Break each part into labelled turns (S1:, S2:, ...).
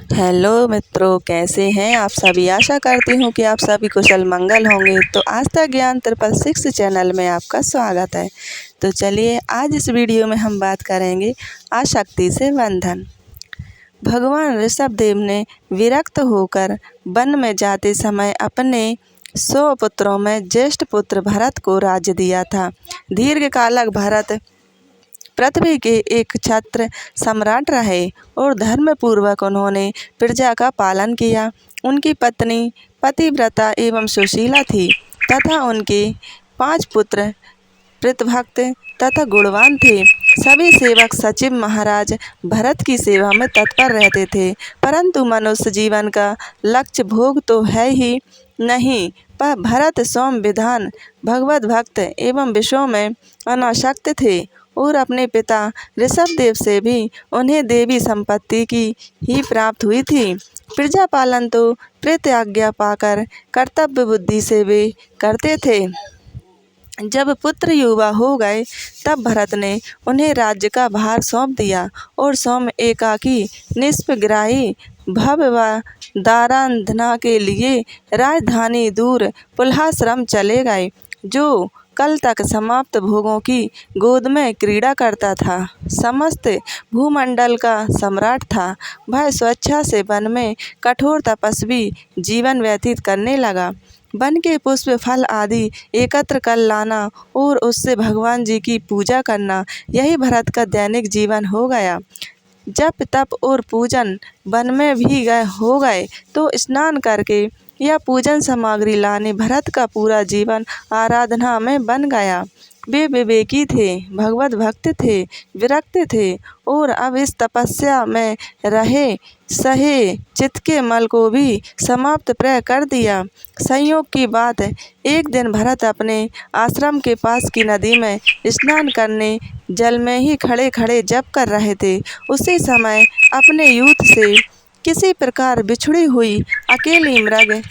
S1: Hello मित्रों, कैसे हैं आप सभी। आशा करती हूँ कि आप सभी कुशल मंगल होंगे। तो आस्था ज्ञान 666 चैनल में आपका स्वागत है। तो चलिए आज इस वीडियो में हम बात करेंगे आसक्ति से बंधन। भगवान ऋषभ देव ने विरक्त होकर वन में जाते समय अपने 100 पुत्रों में ज्येष्ठ पुत्र भरत को राज्य दिया था। दीर्घकालक भरत पृथ्वी के एक छत्र सम्राट रहे और धर्मपूर्वक उन्होंने प्रजा का पालन किया। उनकी पत्नी पतिव्रता एवं सुशीला थी तथा उनके 5 पुत्र प्रीतभक्त तथा गुणवान थे। सभी सेवक सचिव महाराज भरत की सेवा में तत्पर रहते थे, परंतु मनुष्य जीवन का लक्ष्य भोग तो है ही नहीं, पर भरत सोम विधान भगवत भक्त एवं विषयों में अनासक्त थे और अपने पिता ऋषभ देव से भी उन्हें देवी संपत्ति की ही प्राप्त हुई थी। प्रजा पालन तो प्रेत आज्ञा पाकर कर्तव्य बुद्धि से वे करते थे। जब पुत्र युवा हो गए तब भरत ने उन्हें राज्य का भार सौंप दिया और सोम एकाकी निष्प्रग्राही भव्य व दारांधना के लिए राजधानी दूर पुलहाश्रम चले गए, जो कल तक समाप्त भोगों की गोद में क्रीड़ा करता था। समस्त भूमंडल का सम्राट था। वह स्वेच्छा से वन में कठोर तपस्वी जीवन व्यतीत करने लगा। वन के पुष्प फल आदि एकत्र कर लाना और उससे भगवान जी की पूजा करना, यही भरत का दैनिक जीवन हो गया। जप तप और पूजन वन में भी हो गए तो स्नान करके या पूजन सामग्री लाने भरत का पूरा जीवन आराधना में बन गया। वे विवेकी थे, भगवत भक्त थे, विरक्त थे और अब इस तपस्या में रहे सहे चित्त के मल को भी समाप्त प्राय कर दिया। संयोग की बात है, एक दिन भरत अपने आश्रम के पास की नदी में स्नान करने जल में ही खड़े खड़े जप कर रहे थे। उसी समय अपने यूथ से किसी प्रकार बिछड़ी हुई अकेली मृग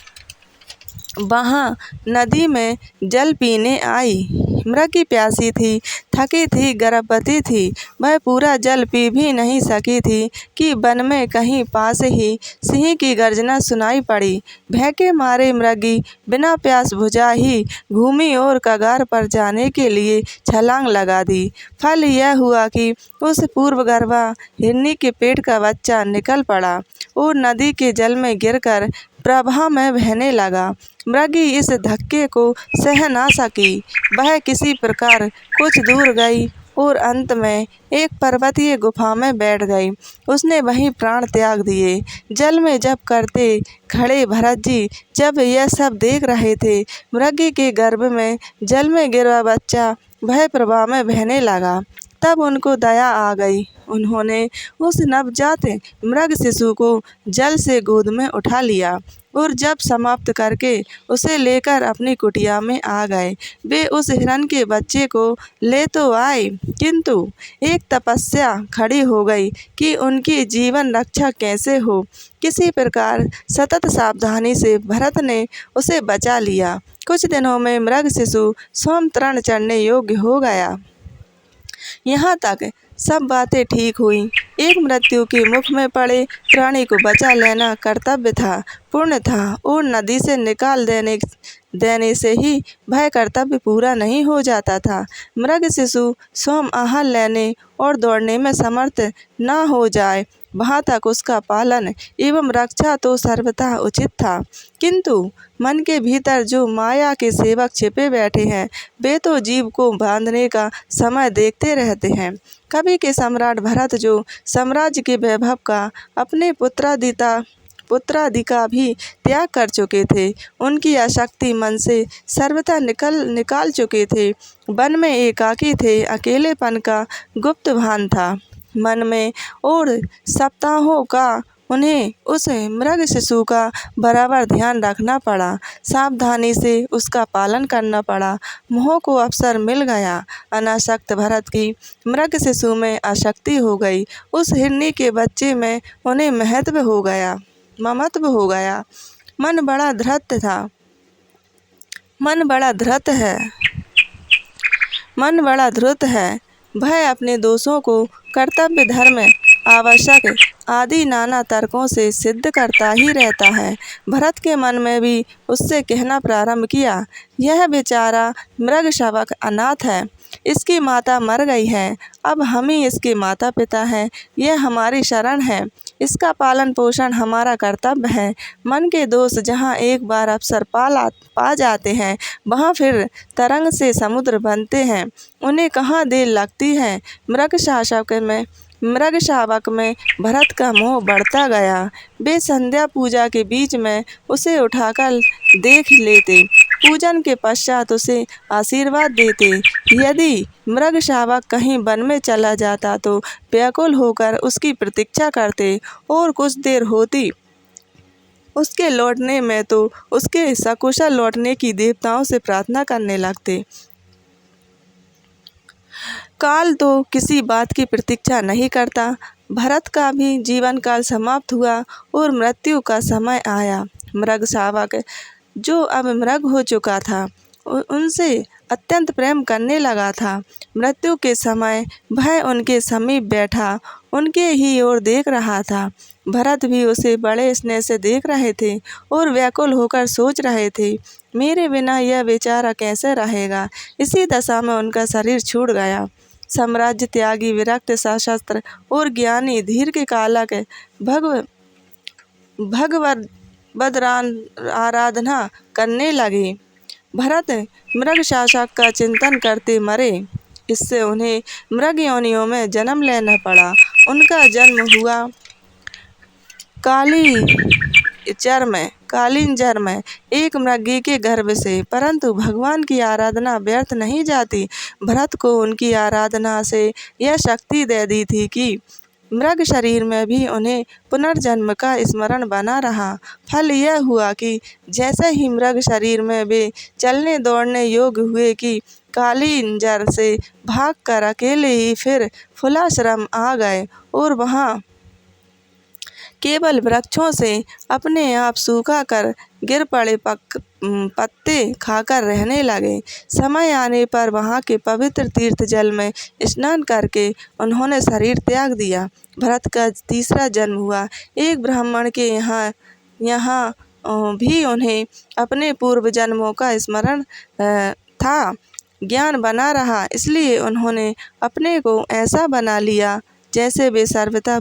S1: वहाँ नदी में जल पीने आई। मृग प्यासी थी, थकी थी, गर्भवती थी। वह पूरा जल पी भी नहीं सकी थी कि वन में कहीं पास ही सिंह की गर्जना सुनाई पड़ी। भय के मारे मृगी बिना प्यास बुझा ही घूमी और कगार पर जाने के लिए छलांग लगा दी। फल यह हुआ कि उस पूर्व गर्भा हिरनी के पेट का बच्चा निकल पड़ा और नदी के जल में गिरकर प्रवाह में बहने लगा। मृगी इस धक्के को सह ना सकी। वह किसी प्रकार कुछ दूर गई और अंत में एक पर्वतीय गुफा में बैठ गई। उसने वहीं प्राण त्याग दिए। जल में जप करते खड़े भरत जी जब यह सब देख रहे थे, मृगी के गर्भ में जल में गिरा बच्चा वह प्रवाह में बहने लगा, तब उनको दया आ गई। उन्होंने उस नवजात मृग शिशु को जल से गोद में उठा लिया और जप समाप्त करके उसे लेकर अपनी कुटिया में आ गए। वे उस हिरण के बच्चे को ले तो आए, किंतु एक तपस्या खड़ी हो गई कि उनकी जीवन रक्षा कैसे हो। किसी प्रकार सतत सावधानी से भरत ने उसे बचा लिया। कुछ दिनों में मृग शिशु सोम तरण चढ़ने योग्य हो गया। यहाँ तक सब बातें ठीक हुई। एक मृत्यु के मुख में पड़े प्राणी को बचा लेना कर्तव्य था, पुण्य था और नदी से निकाल देने से ही वह कर्तव्य पूरा नहीं हो जाता था। मृग शिशु सोम आहार लेने और दौड़ने में समर्थ न हो जाए, वहाँ तक उसका पालन एवं रक्षा तो सर्वथा उचित था, किंतु मन के भीतर जो माया के सेवक छिपे बैठे हैं, वे तो जीव को बांधने का समय देखते रहते हैं। कवि के सम्राट भरत जो साम्राज्य के वैभव का अपने पुत्रादि का भी त्याग कर चुके थे, उनकी आसक्ति मन से सर्वथा निकाल चुके थे। वन में एकाकी थे, अकेलेपन का गुप्त भान था मन में और सप्ताहों का उन्हें उस मृग शिशु का बराबर ध्यान रखना पड़ा, सावधानी से उसका पालन करना पड़ा। मोह को अवसर मिल गया। अनासक्त भरत की मृग शिशु में आसक्ति हो गई। उस हिरनी के बच्चे में उन्हें महत्व हो गया, ममत्व हो गया। मन बड़ा धृत था, मन बड़ा धृत है। वह अपने दोषों को कर्तव्य धर्म आवश्यक आदि नाना तर्कों से सिद्ध करता ही रहता है। भरत के मन में भी उससे कहना प्रारंभ किया, यह बेचारा मृगशावक अनाथ है, इसकी माता मर गई है, अब हम ही इसके माता पिता हैं, यह हमारी शरण है, इसका पालन पोषण हमारा कर्तव्य है। मन के दोष जहाँ एक बार अवसर पा जाते हैं, वहाँ फिर तरंग से समुद्र बनते हैं, उन्हें कहाँ देर लगती है। मृगशावक में भरत का मोह बढ़ता गया। वे संध्या पूजा के बीच में उसे उठाकर देख लेते, पूजन के पश्चात उसे आशीर्वाद देते। यदि मृगशावक कहीं वन में चला जाता तो व्याकुल होकर उसकी प्रतीक्षा करते, और कुछ देर होती उसके लौटने में तो उसके सकुशल लौटने की देवताओं से प्रार्थना करने लगते। काल तो किसी बात की प्रतीक्षा नहीं करता। भरत का भी जीवन काल समाप्त हुआ और मृत्यु का समय आया। मृगशावक, जो अब मृग हो चुका था, उनसे अत्यंत प्रेम करने लगा था। मृत्यु के समय वह उनके समीप बैठा उनके ही ओर देख रहा था। भरत भी उसे बड़े स्नेह से देख रहे थे और व्याकुल होकर सोच रहे थे, मेरे बिना यह बेचारा कैसे रहेगा। इसी दशा में उनका शरीर छूट गया। साम्राज्य त्यागी, विरक्त, सशस्त्र और ज्ञानी दीर्घ कालक भगवद आराधना करने लगे। भरत मृगशावक का चिंतन करते मरे, इससे उन्हें मृग योनियों में जन्म लेना पड़ा। उनका जन्म हुआ कालींजर में एक मृगी के गर्भ से, परंतु भगवान की आराधना व्यर्थ नहीं जाती। भरत को उनकी आराधना से यह शक्ति दे दी थी कि मृग शरीर में भी उन्हें पुनर्जन्म का स्मरण बना रहा। फल यह हुआ कि जैसे ही मृग शरीर में वे चलने दौड़ने योग्य हुए कि कालींजर से भागकर अकेले ही फिर फुलाश्रम आ गए और वहाँ केवल वृक्षों से अपने आप सूखा कर गिर पड़े पत्ते खाकर रहने लगे। समय आने पर वहाँ के पवित्र तीर्थ जल में स्नान करके उन्होंने शरीर त्याग दिया। भरत का तीसरा जन्म हुआ एक ब्राह्मण के यहाँ भी उन्हें अपने पूर्व जन्मों का स्मरण था, ज्ञान बना रहा, इसलिए उन्होंने अपने को ऐसा बना लिया जैसे वे सर्वथा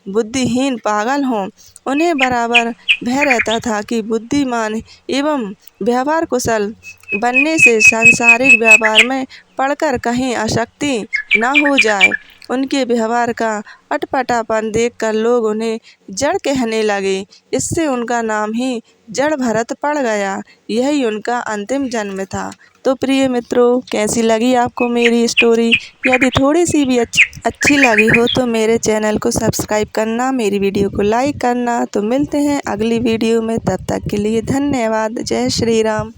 S1: बुद्धिहीन पागल हों। उन्हें बराबर भय रहता था कि बुद्धिमान एवं व्यवहार कुशल बनने से सांसारिक व्यापार में पड़कर कहीं आसक्ति न हो जाए। उनके व्यवहार का अटपटापन देखकर लोग उन्हें जड़ कहने लगे, इससे उनका नाम ही जड़ भरत पड़ गया। यही उनका अंतिम जन्म था। तो प्रिय मित्रों, कैसी लगी आपको मेरी स्टोरी? यदि थोड़ी सी भी अच्छी लगी हो तो मेरे चैनल को सब्सक्राइब करना, मेरी वीडियो को लाइक करना। तो मिलते हैं अगली वीडियो में, तब तक के लिए धन्यवाद। जय श्री राम।